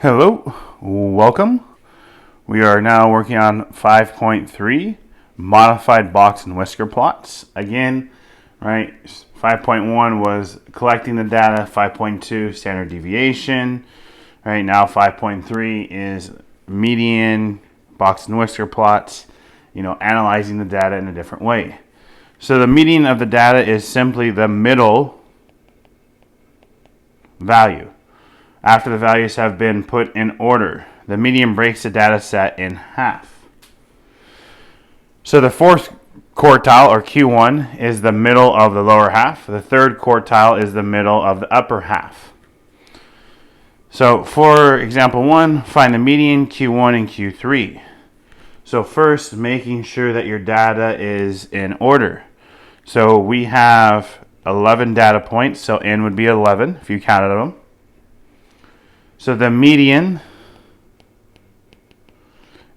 Hello, welcome. We are now working on 5.3, modified box and whisker plots. Again, right, 5.1 was collecting the data, 5.2 standard deviation. Right now 5.3 is median, box and whisker plots, analyzing the data in a different way. So the median of the data is simply the middle value. After the values have been put in order, the median breaks the data set in half. So the fourth quartile, or Q1, is the middle of the lower half. The third quartile is the middle of the upper half. So for example 1, find the median, Q1, and Q3. So first, making sure that your data is in order. So we have 11 data points, so N would be 11 if you counted them. So the median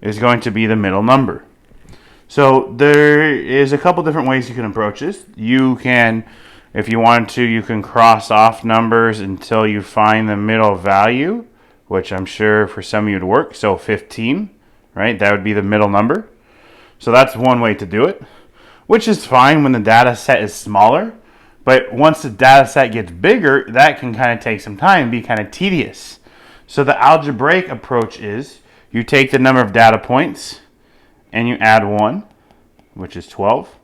is going to be the middle number. So there is a couple different ways you can approach this. You can, if you wanted to, you can cross off numbers until you find the middle value, which I'm sure for some of you would work. So 15, right? That would be the middle number. So that's one way to do it, which is fine when the data set is smaller. But once the data set gets bigger, that can kind of take some time and be kind of tedious. So the algebraic approach is you take the number of data points and you add 1, which is 12,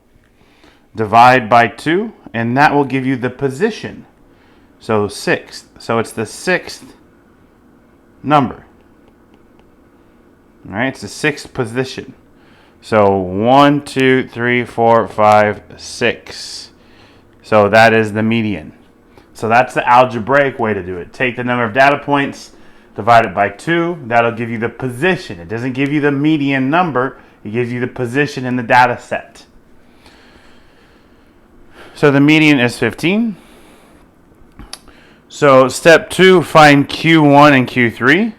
divide by 2, and that will give you the position. So sixth. So it's the sixth number. All right, it's the sixth position. So 1, 2, 3, 4, 5, 6. So that is the median. So that's the algebraic way to do it. Take the number of data points, divide it by 2. That'll give you the position. It doesn't give you the median number. It gives you the position in the data set. So the median is 15. So step 2, find Q1 and Q3.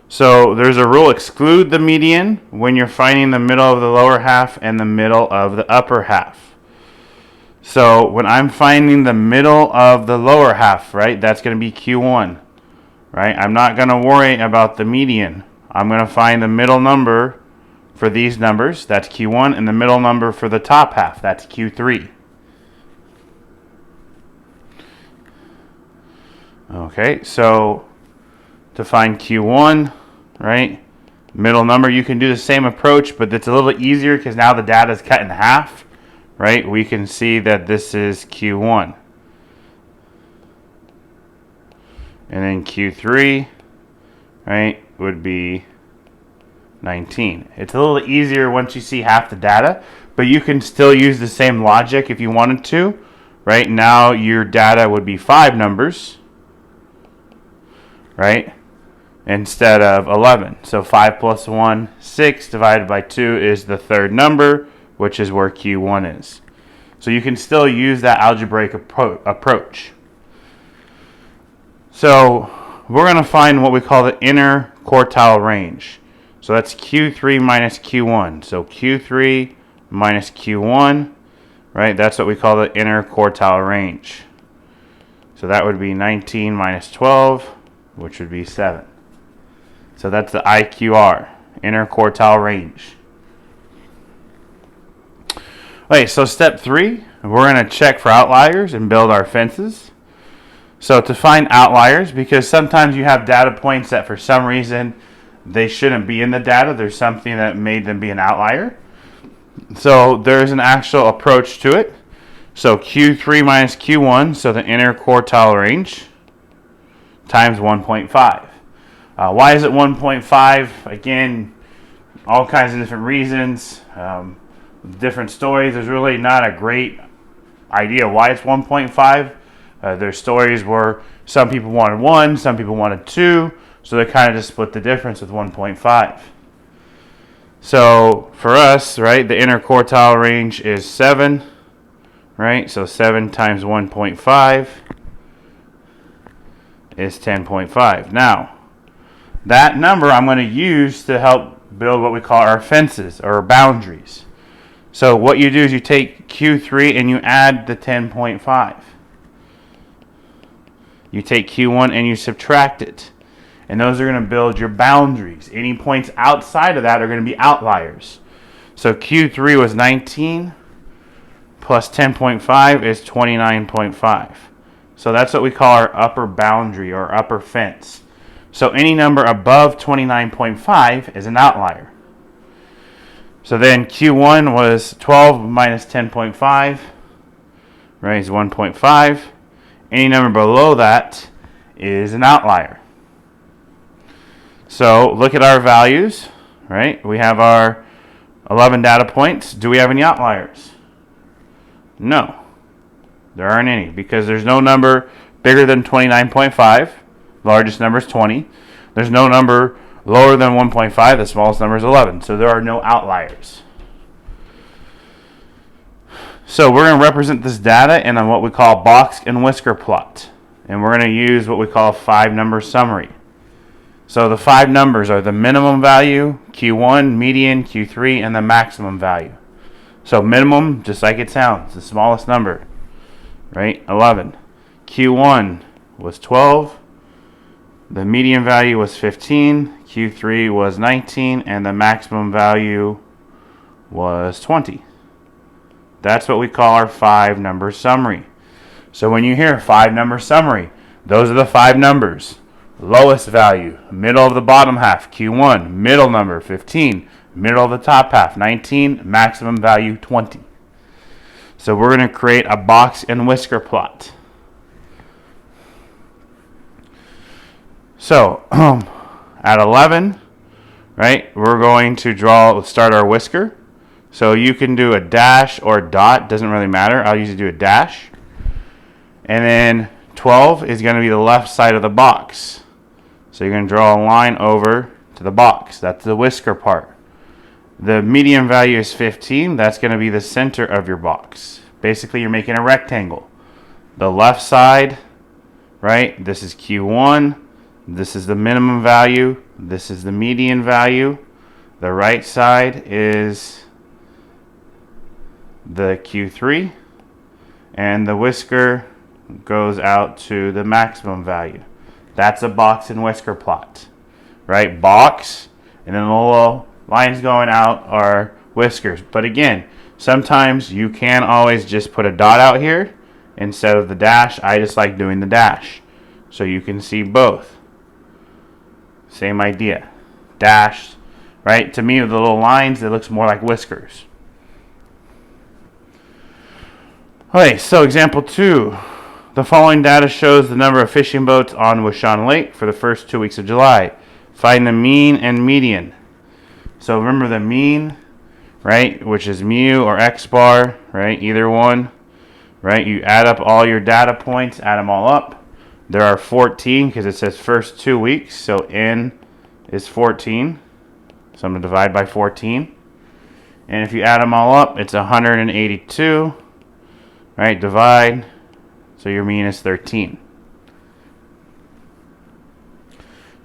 So there's a rule, exclude the median when you're finding the middle of the lower half and the middle of the upper half. So when I'm finding the middle of the lower half, right, that's going to be Q1. Right? I'm not going to worry about the median. I'm going to find the middle number for these numbers. That's Q1. And the middle number for the top half. That's Q3. Okay, so to find Q1, right, middle number, you can do the same approach, but it's a little easier because now the data is cut in half. Right? We can see that this is Q1. And then Q3, right, would be 19. It's a little easier once you see half the data, but you can still use the same logic if you wanted to. Right now, your data would be 5 numbers, right, instead of 11. So 5 plus 1, 6, divided by 2 is the third number, which is where Q1 is. So you can still use that algebraic approach. So we're going to find what we call the inner quartile range. So that's Q3 minus Q1. So Q3 minus Q1, right? That's what we call the inner quartile range. So that would be 19 minus 12, which would be 7. So that's the IQR, inner quartile range. Okay, so step 3, we're going to check for outliers and build our fences. So to find outliers, because sometimes you have data points that for some reason they shouldn't be in the data. There's something that made them be an outlier. So there's an actual approach to it. So Q3 minus Q1, so the inner quartile range, times 1.5. Why is it 1.5? Again, all kinds of different reasons, different stories. There's really not a great idea why it's 1.5. There's stories where some people wanted 1, some people wanted 2, so they kind of just split the difference with 1.5. So for us, right, the inner quartile range is 7, right? So 7 times 1.5 is 10.5. Now, that number I'm going to use to help build what we call our fences or boundaries. So what you do is you take Q3 and you add the 10.5. You take Q1 and you subtract it. And those are going to build your boundaries. Any points outside of that are going to be outliers. So Q3 was 19 plus 10.5 is 29.5. So that's what we call our upper boundary or upper fence. So any number above 29.5 is an outlier. So then Q1 was 12 minus 10.5, right, is 1.5. Any number below that is an outlier. So look at our values, right? We have our 11 data points. Do we have any outliers? No. There aren't any because there's no number bigger than 29.5. Largest number is 20. There's no number lower than 1.5. The smallest number is 11. So there are no outliers. So we're going to represent this data in what we call a box and whisker plot. And we're going to use what we call a 5-number summary. So the 5 numbers are the minimum value, Q1, median, Q3, and the maximum value. So minimum, just like it sounds, the smallest number, right? 11. Q1 was 12. The median value was 15. Q3 was 19. And the maximum value was 20. That's what we call our 5-number summary. So when you hear 5-number summary, those are the 5 numbers. Lowest value, middle of the bottom half, Q1, middle number, 15, middle of the top half, 19, maximum value, 20. So we're going to create a box and whisker plot. So at 11, right, we're going to start our whisker. So you can do a dash or a dot, doesn't really matter. I'll usually do a dash. And then 12 is going to be the left side of the box. So you're going to draw a line over to the box. That's the whisker part. The median value is 15. That's going to be the center of your box. Basically, you're making a rectangle. The left side, right, this is Q1. This is the minimum value. This is the median value. The right side is the Q3. And the whisker goes out to the maximum value. That's a box and whisker plot, right? Box, and then the little lines going out are whiskers. But again, sometimes you can always just put a dot out here instead of the dash. I just like doing the dash so you can see both. Same idea. Dash, right? To me, with the little lines, it looks more like whiskers. Okay, so example 2. The following data shows the number of fishing boats on Washon Lake for the first 2 weeks of July. Find the mean and median. So remember the mean, right, which is mu or x bar, right, either one, right? You add up all your data points, add them all up. There are 14 because it says first 2 weeks, so n is 14. So I'm going to divide by 14. And if you add them all up, it's 182, right, divide. So your mean is 13.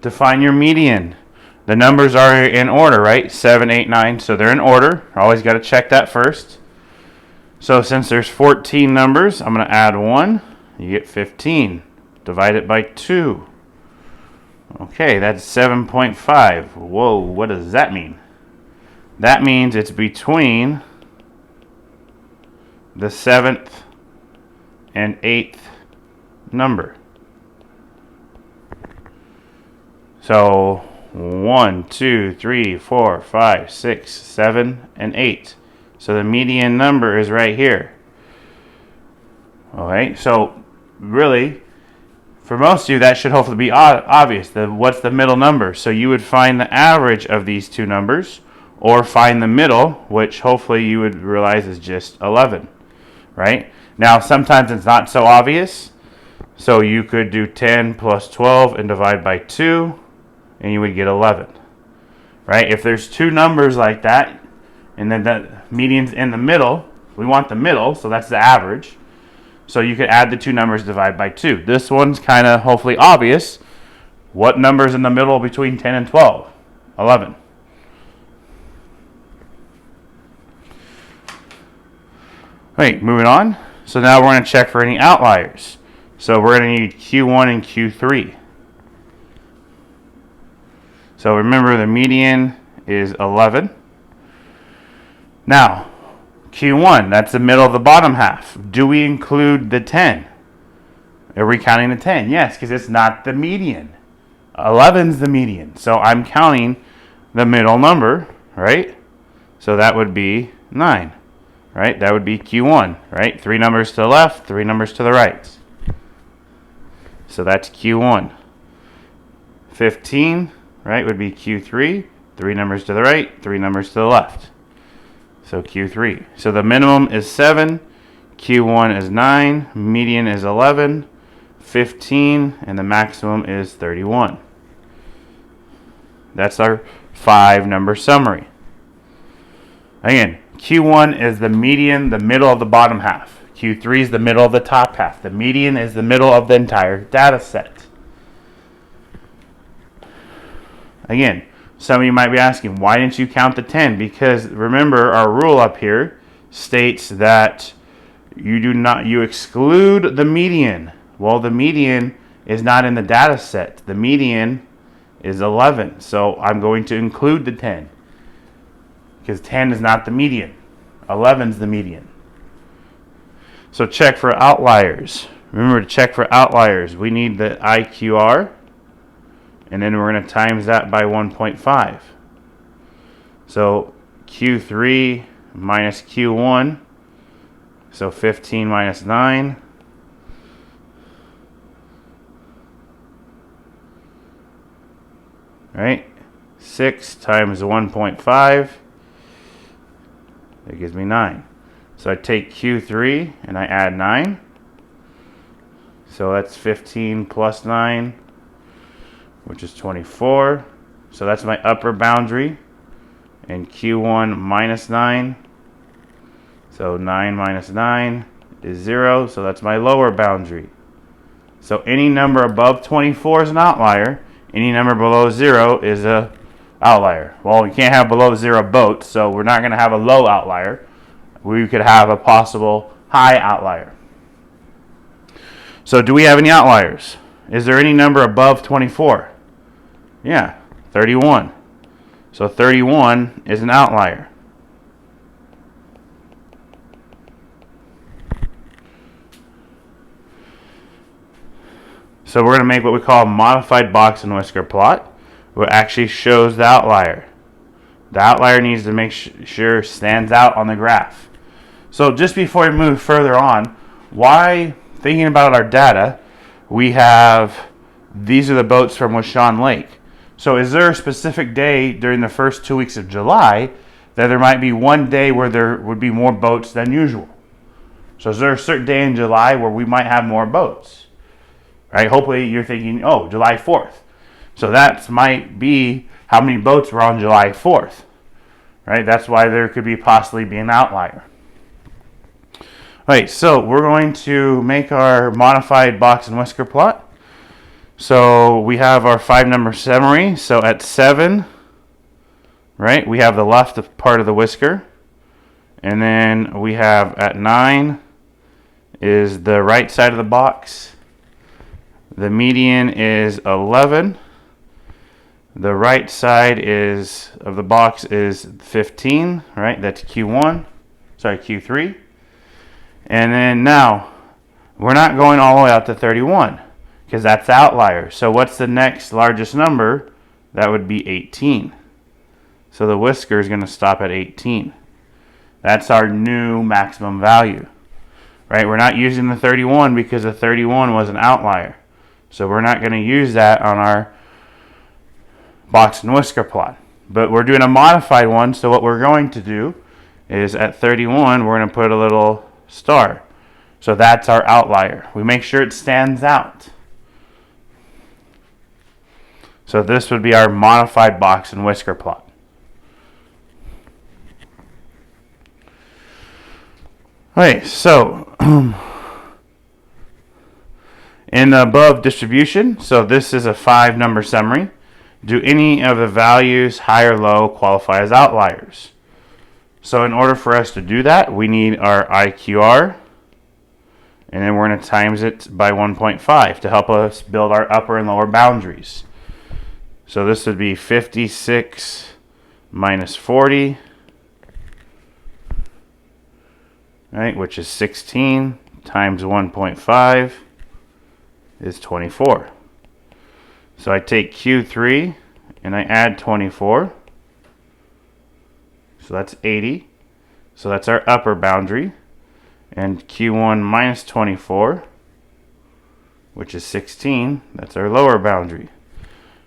To find your median, the numbers are in order, right? 7, 8, 9, so they're in order. Always got to check that first. So since there's 14 numbers, I'm going to add 1. You get 15. Divide it by 2. Okay, that's 7.5. Whoa, what does that mean? That means it's between the 7th and 8th number. So 1, 2, 3, 4, 5, 6, 7, and 8. So the median number is right here. Alright, so really, for most of you, that should hopefully be obvious. What's the middle number? So you would find the average of these two numbers, or find the middle, which hopefully you would realize is just 11. Right? Now, sometimes it's not so obvious. So you could do 10 plus 12 and divide by 2, and you would get 11. Right? If there's two numbers like that, and then that median's in the middle, we want the middle, so that's the average. So you could add the two numbers, divide by 2. This one's kind of hopefully obvious. What number's in the middle between 10 and 12? 11. Wait, moving on. So now we're going to check for any outliers. So we're going to need Q1 and Q3. So remember, the median is 11. Now, Q1, that's the middle of the bottom half. Do we include the 10? Are we counting the 10? Yes, because it's not the median. 11's the median. So I'm counting the middle number, right? So that would be 9, right? That would be Q1, right? 3 numbers to the left, 3 numbers to the right. So that's Q1. 15, right, would be Q3. 3 numbers to the right, 3 numbers to the left. So Q3. So the minimum is 7, Q1 is 9, median is 11, 15, and the maximum is 31. That's our 5-number summary. Again, Q1 is the median, the middle of the bottom half. Q3 is the middle of the top half. The median is the middle of the entire data set. Again, some of you might be asking, why didn't you count the 10? Because remember, our rule up here states that you exclude the median. Well, the median is not in the data set. The median is 11. So I'm going to include the 10. Because 10 is not the median. 11 is the median. So check for outliers. Remember to check for outliers. We need the IQR. And then we're going to times that by 1.5. So Q3 minus Q1. So 15 minus 9. Right? 6 times 1.5. That gives me 9. So I take Q3 and I add 9. So that's 15 plus 9, which is 24. So that's my upper boundary. And Q1 minus 9. So 9 minus 9 is 0. So that's my lower boundary. So any number above 24 is an outlier. Any number below 0 is a outlier. Well, we can't have below 0 boats, so we're not going to have a low outlier. We could have a possible high outlier. So do we have any outliers? Is there any number above 24? Yeah, 31. So 31 is an outlier. So we're going to make what we call a modified box and whisker plot, which actually shows the outlier. The outlier needs to make sure stands out on the graph. So just before we move further on, why, thinking about our data, we have, these are the boats from Washawn Lake. So is there a specific day during the first 2 weeks of July that there might be one day where there would be more boats than usual? So is there a certain day in July where we might have more boats? Right? Hopefully you're thinking, oh, July 4th. So that might be how many boats were on July 4th. Right? That's why there could be possibly be an outlier. Alright, so we're going to make our modified box and whisker plot. So we have our 5-number summary. So at 7, right, we have the left part of the whisker. And then we have at 9 is the right side of the box. The median is 11. The right side of the box is 15, right? That's Q3. And then now, we're not going all the way out to 31 because that's the outlier. So what's the next largest number? That would be 18. So the whisker is going to stop at 18. That's our new maximum value, right? We're not using the 31 because the 31 was an outlier. So we're not going to use that on our box and whisker plot. But we're doing a modified one, so what we're going to do is at 31, we're going to put a little star. So that's our outlier. We make sure it stands out. So this would be our modified box and whisker plot. Okay, so in the above distribution, so this is a 5-number summary. Do any of the values, high or low, qualify as outliers? So in order for us to do that, we need our IQR, and then we're going to times it by 1.5 to help us build our upper and lower boundaries. So this would be 56 minus 40, right, which is 16 times 1.5 is 24. So I take Q3 and I add 24. So that's 80. So that's our upper boundary. And Q1 minus 24, which is 16, that's our lower boundary.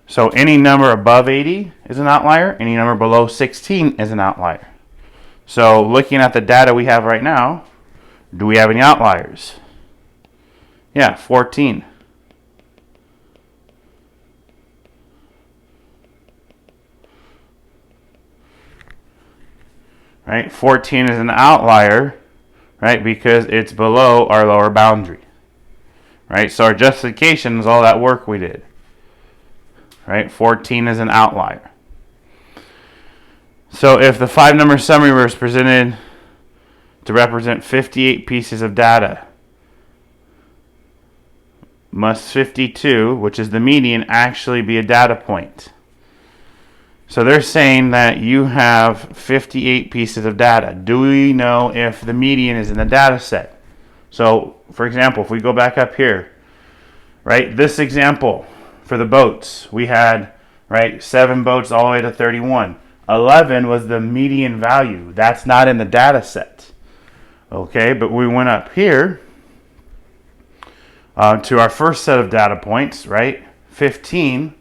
So any number above 80 is an outlier. Any number below 16 is an outlier. So looking at the data we have right now, do we have any outliers? Yeah, 14. Right, 14 is an outlier, right, because it's below our lower boundary. Right, so our justification is all that work we did. Right, 14 is an outlier. So if the 5-number summary was presented to represent 58 pieces of data, must 52, which is the median, actually be a data point? So they're saying that you have 58 pieces of data. Do we know if the median is in the data set? So, for example, if we go back up here, right, this example for the boats, we had, right, 7 boats all the way to 31. 11 was the median value. That's not in the data set. Okay, but we went up here to our first set of data points, right? 15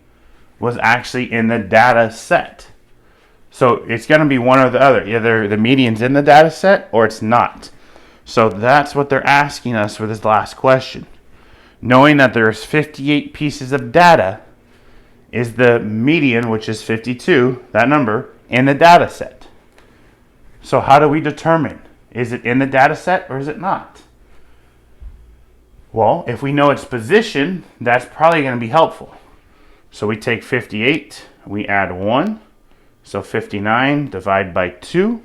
was actually in the data set. So it's going to be one or the other. Either the median's in the data set or it's not. So that's what they're asking us for this last question. Knowing that there's 58 pieces of data, is the median, which is 52, that number, in the data set? So how do we determine? Is it in the data set or is it not? Well, if we know its position, that's probably going to be helpful. So we take 58, we add 1, so 59 divided by 2,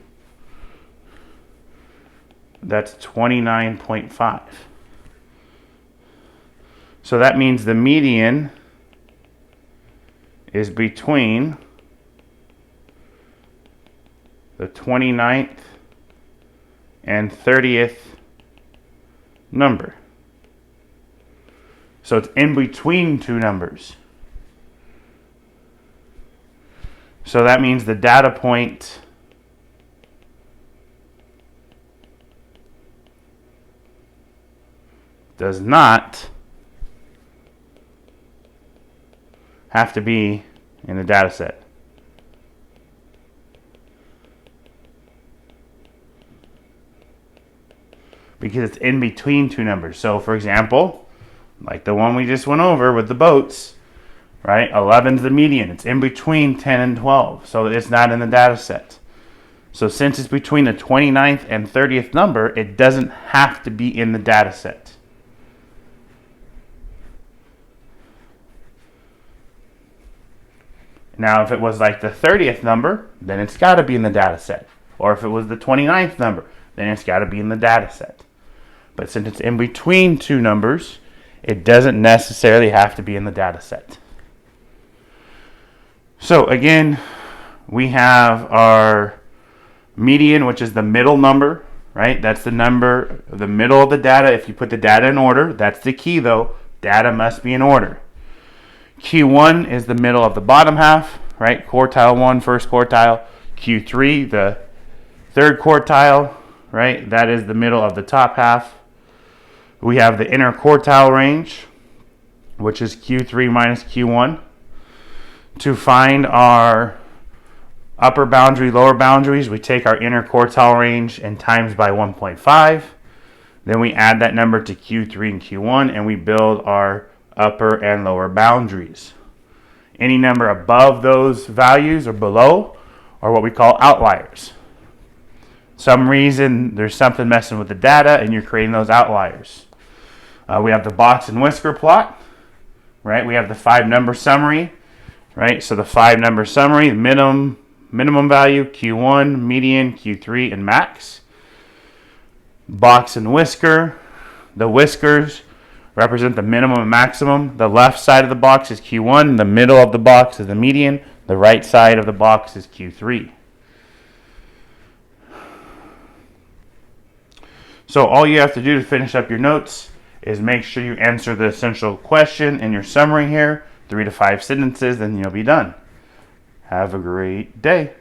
that's 29.5. So that means the median is between the 29th and 30th number. So it's in between two numbers. So that means the data point does not have to be in the data set. Because it's in between two numbers. So for example, like the one we just went over with the boats, right? 11 is the median. It's in between 10 and 12. So it's not in the data set. So since it's between the 29th and 30th number, it doesn't have to be in the data set. Now, if it was like the 30th number, then it's got to be in the data set. Or if it was the 29th number, then it's got to be in the data set. But since it's in between two numbers, it doesn't necessarily have to be in the data set. So again, we have our median, which is the middle number, right? That's the number, the middle of the data. If you put the data in order, that's the key though. Data must be in order. Q1 is the middle of the bottom half, right? Quartile 1, first quartile. Q3, the third quartile, right? That is the middle of the top half. We have the inner quartile range, which is Q3 minus Q1. To find our upper boundary, lower boundaries, we take our inner quartile range and times by 1.5. Then we add that number to Q3 and Q1, and we build our upper and lower boundaries. Any number above those values or below are what we call outliers. Some reason there's something messing with the data and you're creating those outliers. We have the box and whisker plot, right? We have the 5-number summary, right? So the 5-number summary, minimum value, Q1, median, Q3, and max. Box and whisker, the whiskers represent the minimum and maximum. The left side of the box is Q1, the middle of the box is the median, the right side of the box is Q3. So all you have to do to finish up your notes is make sure you answer the essential question in your summary here, 3 to 5 sentences, then you'll be done. Have a great day.